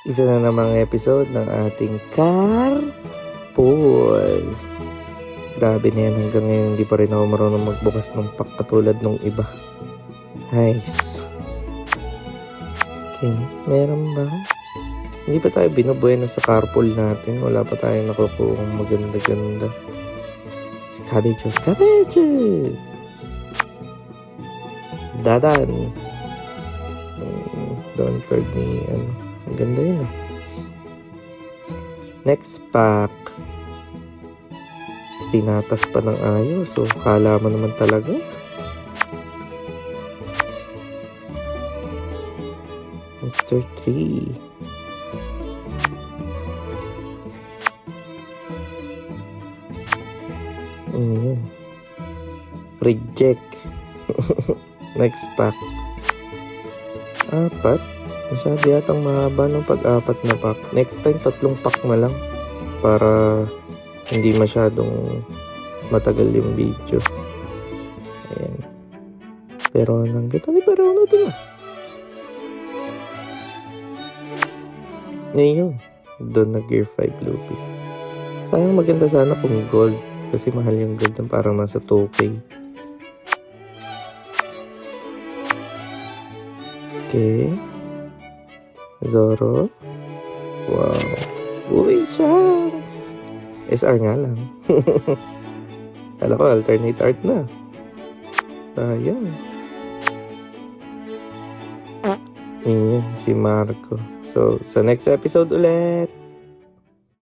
Isa na namang episode ng ating Carpool. Grabe na yan, hanggang ngayon hindi pa rin ako marunong magbukas ng pack katulad nung iba. Nice. Okay, meron ba? Hindi pa tayo binubuena sa carpool natin. Wala pa tayong nakukuha maganda-ganda. Si Cabbage. Dadan. Don't card ni Ang ganda yun ah. Next pack. Pinatas pa ng ayos. So, kala mo naman talaga. Mr. 3. Ayun. Reject. Next pack. 4. Masyado yatang mahaba ng pag-4 na pack. Next time 3 pack na lang. Para hindi masyadong matagal yung video. Ayan. Pero nang kita ni pero ano ito na. Ngayon. Doon na Gear 5 Loopy. Sayang maganda sana kung gold. Kasi mahal yung gold ng parang nasa 2K. Okay. Zoro. Wow. Uy, Shanks! SR nga lang. Kala ko alternate art na. Sayang. Yun, si Marco. So, sa next episode ulit.